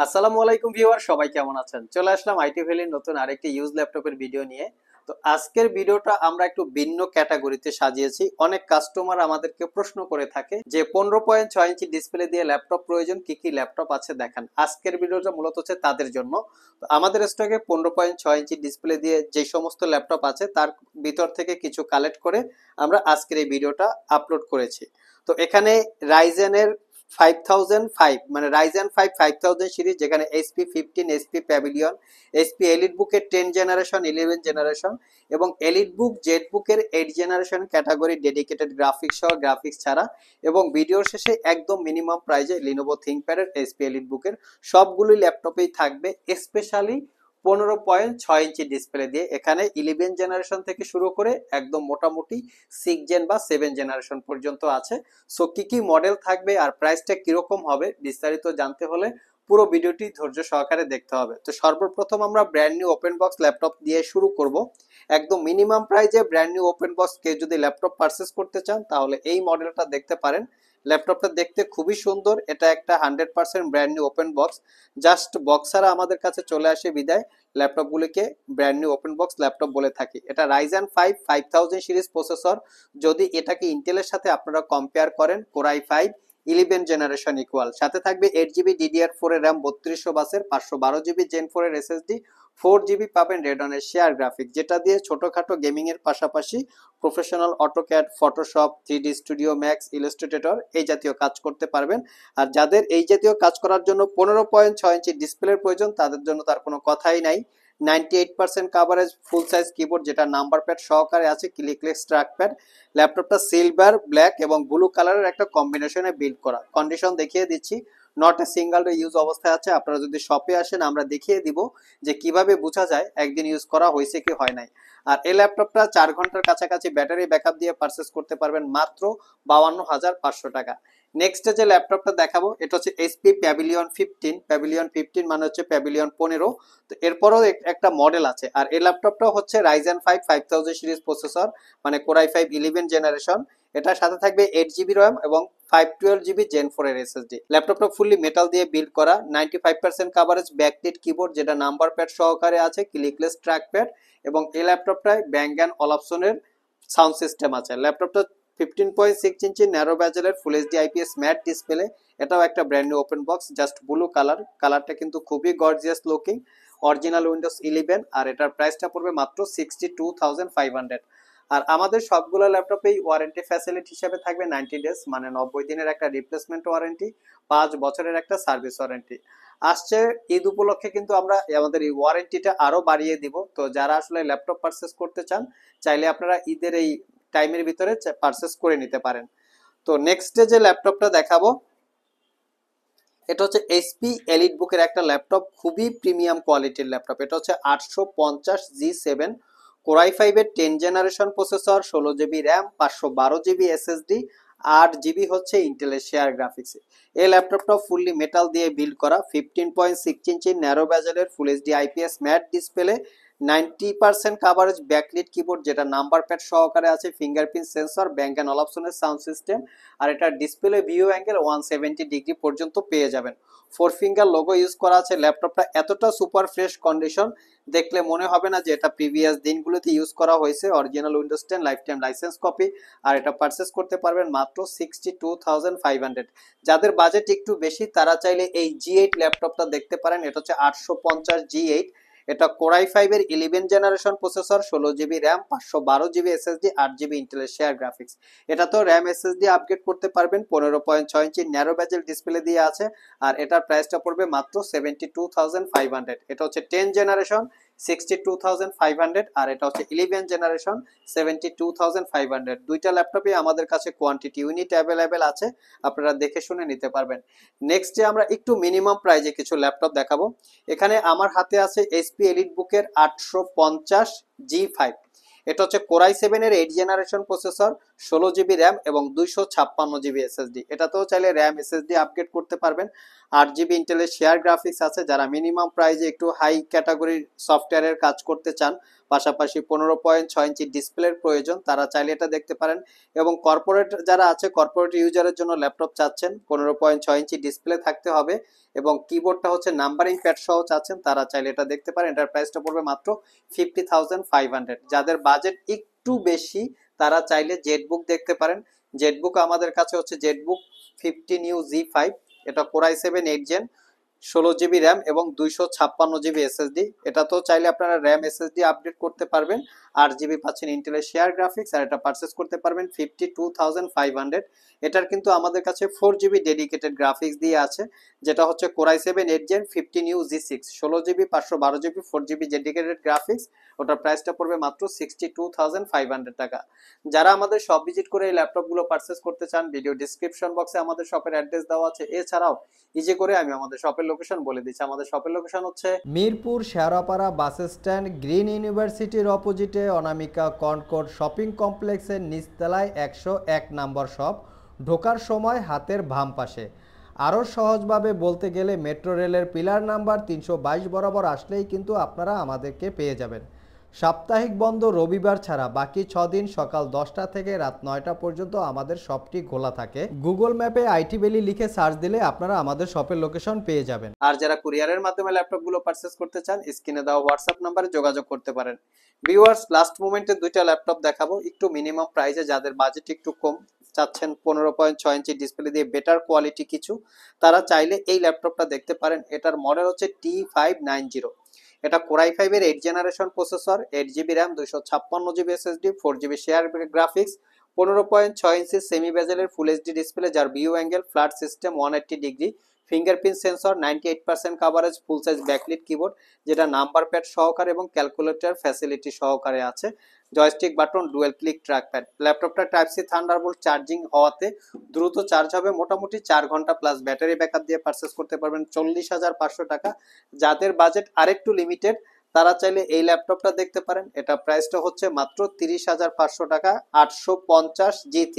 আসসালামু আলাইকুম ভিউয়ার, সবাই কেমন আছেন? চলে আসলাম আইটি ভ্যালির নতুন আরেকটি ইউজ ল্যাপটপের ভিডিও নিয়ে। তো আজকের ভিডিওটা আমরা একটু ভিন্ন ক্যাটাগরিতে সাজিয়েছি। অনেক কাস্টমার আমাদেরকে প্রশ্ন করে থাকে যে 15.6 ইঞ্চি ডিসপ্লে দিয়ে ল্যাপটপ প্রয়োজন, কি কি ল্যাপটপ আছে দেখান। আজকের ভিডিওটা মূলত হচ্ছে তাদের জন্য। তো আমাদের স্টকে 15.6 ইঞ্চি ডিসপ্লে দিয়ে যে সমস্ত ল্যাপটপ আছে তার ভিতর থেকে কিছু কালেক্ট করে আমরা আজকের এই ভিডিওটা আপলোড করেছি। তো এখানে রাইজেনের 5005 মানে রাইজেন 5 5000 সিরিজ, যেখানে HP 15, HP pavilion, HP elite বুকের 10 জেনারেশন, 11 জেনারেশন এবং এলিট বুক জেড বুকের 8 জেনারেশন ক্যাটাগরি ডেডিকেটেড গ্রাফিক্স সহ গ্রাফিক্স ছাড়া, এবং ভিডিওর শেষে একদম মিনিমাম প্রাইজে লিনোভো থিংকপ্যাডের এইচপি এলিট বুকের সবগুলোই ল্যাপটপেই থাকবে, স্পেশালি 15.6 ইঞ্চি ডিসপ্লে দিয়ে। এখানে 11 জেনারেশন থেকে শুরু করে একদম মোটামুটি 6 জেন বা 7 জেনারেশন পর্যন্ত আছে। সো কি কি মডেল থাকবে আর প্রাইসটা কিরকম হবে বিস্তারিত জানতে হলে পুরো ভিডিওটি ধৈর্য সহকারে দেখতে হবে। তো সর্বপ্রথম আমরা brand new open box laptop দিয়ে শুরু করব। একদম মিনিমাম প্রাইজে ব্র্যান্ড নিউ ওপেন বক্স কে যদি ল্যাপটপ পারচেস করতে চান তাহলে এই মডেলটা দেখতে পারেন। ল্যাপটপটা দেখতে খুবই সুন্দর। এটা একটা 100% brand new open box. Just বক্সারা আমাদের কাছে চলে আসে বিদায় ল্যাপটপগুলিকে brand new open box laptop বলে থাকি। এটা রাইজেন 5 5000 সিরিজ প্রসেসর। যদি এটাকে ইন্টেলের সাথে আপনারা কম্পেয়ার করেন, কোরাই 5 11 জেনারেশন ইকুয়াল। সাথে থাকবে 8 জিবি DDR4 এর র্যাম, 3200 বাসের, 512 জিবি জেন 4 এর এসএসডি, 4 জিবি পাবেন রেডনের শেয়ার গ্রাফিক, যেটা দিয়ে ছোটখাটো গেমিং এর পাশাপাশি professional AutoCAD, Photoshop, 3D studio max, Illustrator এই জাতীয় কাজ করতে পারবেন। আর যাদের এই জাতীয় কাজ করার জন্য 15.6 ইঞ্চি ডিসপ্লের প্রয়োজন তাদের জন্য তার কোনো কথাই নাই। 98% কাভারেজ, ফুল সাইজ কিবোর্ড যেটা নাম্বার প্যাড সহকারে আছে, ক্লিকলেস ট্র্যাক প্যাড। ল্যাপটপটা সিলভার, ব্ল্যাক এবং ব্লু কালারের একটা কম্বিনেশনে বিল্ড করা। কন্ডিশন দেখিয়ে দিচ্ছি, নট এ সিঙ্গেল ইউজ অবস্থায় আছে। আপনারা যদি শপে আসেন আমরা দেখিয়ে দিব যে কিভাবে বোঝা যায় একদিন ইউজ করা হয়েছে কি হয় নাই। আর এই ল্যাপটপটা 4 ঘন্টার কাছাকাছি ব্যাটারি ব্যাকআপ দিয়ে পারচেস করতে পারবেন মাত্র 52,500 টাকা। নেক্সট যে ল্যাপটপটা দেখাবো এটা হচ্ছে এইচপি প্যাভিলিয়ন 15। প্যাভিলিয়ন 15 মানে হচ্ছে প্যাভিলিয়ন 15। তো এরপরও একটা মডেল আছে। আর এই ল্যাপটপটা হচ্ছে রাইজেন 5 5000 সিরিজ প্রসেসর, মানে কোরাই 5 11 জেনারেশন। এটার সাথে থাকবে 8 জিবি র্যাম এবং 512 জিবি জেন 4 এর এসএসডি। ল্যাপটপটা ফুললি মেটাল দিয়ে বিল্ড করা, 95% কাভারেজ, ব্যাকলিট কিবোর্ড যেটা নাম্বার প্যাড সহকারে আছে, ক্লিকলেস ট্র্যাক প্যাড এবং এই ল্যাপটপটায় ব্যাং অ্যান্ড অলাপসনের সাউন্ড সিস্টেম আছে। ল্যাপটপটা 15.6 ইঞ্চি ন্যারো ব্যাজেলের full HD IPS matte display. এটাও একটা brand new open box, just blue colour. কালারটা কিন্তু খুবই গর্জিয়াস লুকিং, অরিজিনাল উইন্ডোজ 11। আর এটার প্রাইসটা পড়বে মাত্র 62,500। আর আমাদের সবগুলো ল্যাপটপেই ওয়ারেন্টি ফ্যাসিলিটি হিসেবে থাকবে 90 ডেজ, মানে 90 দিনের একটা রিপ্লেসমেন্ট ওয়ারেন্টি, 5 বছরের একটা সার্ভিস ওয়ারেন্টি। আসছে ঈদ উপলক্ষে কিন্তু আমরা আমাদের এই ওয়ারেন্টিটা আরো বাড়িয়ে দিব। তো যারা আসলে ল্যাপটপ পারচেস করতে চান চাইলে আপনারা ঈদের এই টাইমের ভিতরে পারচেস করে নিতে পারেন। তো নেক্সট যে ল্যাপটপটা দেখাবো এটা হচ্ছে এইচপি এলিট বুকের একটা ল্যাপটপ, খুবই প্রিমিয়াম কোয়ালিটির ল্যাপটপ। এটা হচ্ছে 850G7, কোরাই 5 এর 10 generation processor, 16 GB RAM, 512 GB SSD, 8 GB হচ্ছে ইন্টেলের শেয়ার গ্রাফিক্স। এই ল্যাপটপটা ফুললি মেটাল দিয়ে বিল্ড করা, 15.6 ইঞ্চি ন্যারো ব্যাজেলের full HD IPS matte display, 90% coverage, backlit keyboard যেটা নাম্বার প্যাড সহকারে আছে, ফিঙ্গারপ্রিন্ট সেন্সর, ব্যাং অ্যান্ড অলাপসনের সাউন্ড সিস্টেম। আর এটা ডিসপ্লে ভিউ অ্যাঙ্গেল 170 ডিগ্রি পর্যন্ত পেয়ে যাবেন। 4 ফিঙ্গার লোগো ইউজ করা আছে। ল্যাপটপটা এতটা সুপার ফ্রেশ কন্ডিশন, দেখলে মনে হবে না যে এটা প্রিভিয়াস দিনগুলোতে ইউজ করা হয়েছে। Original Windows 10 life time licence copy. আর এটা পারচেস করতে পারবেন মাত্র 62,500। যাদের বাজেট একটু বেশি তারা চাইলে এই G8 ল্যাপটপটা দেখতে পারেন। এটা হচ্ছে 850G8। এটা কোরাই 5 এর 11 generation processor, 16 GB RAM, 512 GB SSD, 8 GB ইন্টেলের শেয়ার গ্রাফিক্স। এটা তো র্যাম এসএসডি আপগ্রেড করতে পারবেন। 15.6 ইঞ্চি ন্যারো ব্যাজেল ডিসপ্লে দিয়ে আছে। আর এটার প্রাইসটা পড়বে মাত্র 72,500। এটা হচ্ছে 10 জেনারেশন, 62,500। আর এটা হচ্ছে 11 জেনারেশন, 72,500। দুইটা ল্যাপটপে আমাদের কাছে কোয়ান্টিটি ইউনিট অ্যাভেলেবেল আছে, আপনারা দেখে শুনে নিতে পারবেন। নেক্সট যে আমরা একটু মিনিমাম প্রাইজে কিছু ল্যাপটপ দেখাবো। এখানে আমার হাতে আছে এইচপি এলিট বুকের 850G5। এটা হচ্ছে কোরাই 7 এর 8 জেনারেশন প্রসেসর, 16 জিবি র্যাম এবং 256 জিবি এসএসডি। এটাতেও চাইলে র্যাম এসএসডি আপগ্রেড করতে পারবেন। 8 জিবি ইন্টেলের শেয়ার গ্রাফিক্স আছে, যারা মিনিমাম প্রাইজে একটু হাই ক্যাটাগরির সফটওয়্যারের কাজ করতে চান, পাশাপাশি 15.6 ইঞ্চি ডিসপ্লের প্রয়োজন, তারা চাইলে এটা দেখতে পারেন। এবং কর্পোরেট যারা আছে, কর্পোরেট ইউজারের জন্য ল্যাপটপ চাচ্ছেন, 15.6 ইঞ্চি ডিসপ্লে থাকতে হবে এবং কিবোর্ডটা হচ্ছে নাম্বারিং প্যাড সহ চাচ্ছেন, তারা চাইলে এটা দেখতে পারেন। এটার প্রাইসটা পড়বে মাত্র 50,500। যাদের বাজেট একটু বেশি তারা চাইলে জেটবুক দেখতে পারেন। জেটবুক আমাদের কাছে হচ্ছে জেটবুক 15U Z5। এটা কোরাই 7 8 জেন, 16 জিবি র্যাম এবং 256 জিবি এসএসডি। এটা তো চাইলে আপনারা র্যাম এসএসডি আপডেট করতে পারবেন। 8 জিবি পাচ্ছেন ইন্টেলের শেয়ার গ্রাফিক্স, আর এটা পারচেস করতে পারবেন 52,500। এটার কিন্তু আমাদের কাছে 4 জিবি ডেডিকেটেড গ্রাফিক্স দিয়ে আছে, যেটা হচ্ছে core i 7 8 gen 15U Z6, 16 GB 512 GB 4 GB dedicated graphics. ওটার প্রাইসটা পড়বে মাত্র 62,500 টাকা। যারা আমাদের শপ ভিজিট করে এই ল্যাপটপগুলো পারচেস করতে চান, ভিডিও ডিসক্রিপশন বক্সে আমাদের শপের অ্যাড্রেস দেওয়া আছে। এছাড়াও ইজি করে আমি আমাদের শপের লোকেশন বলে দিচ্ছি। আমাদের শপের লোকেশন হচ্ছে Mirpur Shewrapara bus stand, green ইউনিভার্সিটির অপোজিটে অনামিকা কনকর্ড শপিং কমপ্লেক্সের নিচতলায় 101 নম্বর শপ। ঢোকার সময় হাতের বাম পাশে। আরও সহজভাবে বলতে গেলে মেট্রো রেলের পিলার নাম্বার 322 বরাবর আসলেই কিন্তু আপনারা আমাদেরকে পেয়ে যাবেন। সাপ্তাহিক বন্ধ রবিবার ছাড়া বাকি 6 দিন সকাল 10টা থেকে রাত 9টা পর্যন্ত আমাদের শপটি খোলা থাকে। গুগল ম্যাপে আইটি ভ্যালি লিখে সার্চ দিলে আপনারা আমাদের শপের লোকেশন পেয়ে যাবেন। আর যারা কুরিয়ারের মাধ্যমে ল্যাপটপগুলো পারচেস করতে চান, স্ক্রিনে দেওয়া হোয়াটসঅ্যাপ নাম্বারে যোগাযোগ করতে পারেন। ভিউয়ার্স, লাস্ট মোমেন্টে দুইটা ল্যাপটপ দেখাবো একটু মিনিমাম প্রাইসে, যাদের বাজেট একটু কম, চাচ্ছেন 15.6 ইঞ্চি ডিসপ্লে দিয়ে বেটার কোয়ালিটি কিছু, তারা চাইলে এই ল্যাপটপটা দেখতে পারেন। এটার মডেল হচ্ছে T590। এটা কোরাই 5 এর 8 generation processor, 8 GB RAM, 256 GB SSD, 4 GB share graphics, 15.6 ইঞ্চি সেমি বেজেলের ফুল এইচডি ডিসপ্লে, যার view angle flat system 180 degree, fingerprint sensor, 98% coverage, ফুল সাইজ ব্যাকলিট কিবোর্ড যেটা নাম্বার প্যাড সহকারে এবং ক্যালকুলেটর ফ্যাসিলিটি সহকারে আছে, joystick button, dual click trackpad. ল্যাপটপটা type C Thunderbolt charging হওয়াতে দ্রুত charge হবে, মোটামুটি 4 ঘন্টা প্লাস ব্যাটারি ব্যাকআপ দিয়ে পারচেস করতে পারবেন 40,500 টাকা। যাদের বাজেট আরেকটু লিমিটেড তারা চাইলে এই ল্যাপটপটা দেখতে পারেন। এটা প্রাইসটা হচ্ছে মাত্র 30,500 টাকা, 850G3,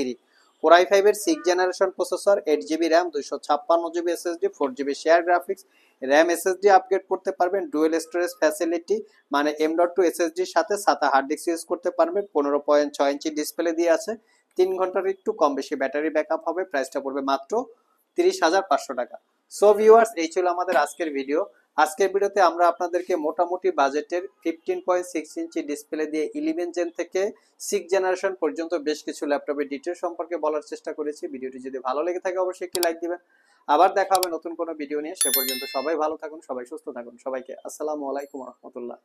কোরাই 5 এর 6 generation processor, 8 GB RAM, 256 GB SSD, 4 GB share graphics, RAM SSD upgrade করতে পারবেন, ডুয়েল স্টোরেজ ফ্যাসিলিটি মানে M.2 এসএসডির সাথে SATA হার্ড ডিস্ক ইউজ করতে পারবেন, 15.6 ইঞ্চি ডিসপ্লে দিয়ে আছে, 3 ঘন্টার একটু কম বেশি ব্যাটারি ব্যাকআপ হবে। প্রাইসটা পড়বে মাত্র 30,500 টাকা। সো ভিউয়ার্স, এই ছিল আমাদের আজকের ভিডিও। আজকের ভিডিওতে আমরা আপনাদেরকে মোটামুটি বাজেটের 15.6 ইঞ্চি ডিসপ্লে দিয়ে 11 জেন থেকে 6 জেনারেশন পর্যন্ত বেশ কিছু ল্যাপটপের ডিটেল সম্পর্কে বলার চেষ্টা করেছি। ভিডিওটি যদি ভালো লেগে থাকে অবশ্যই একটি লাইক দিবেন। আবার দেখা হবে নতুন কোনো ভিডিও নিয়ে। সে পর্যন্ত সবাই ভালো থাকুন, সবাই সুস্থ থাকুন। সবাইকে আসসালামু আলাইকুম রহমতুল্লাহ।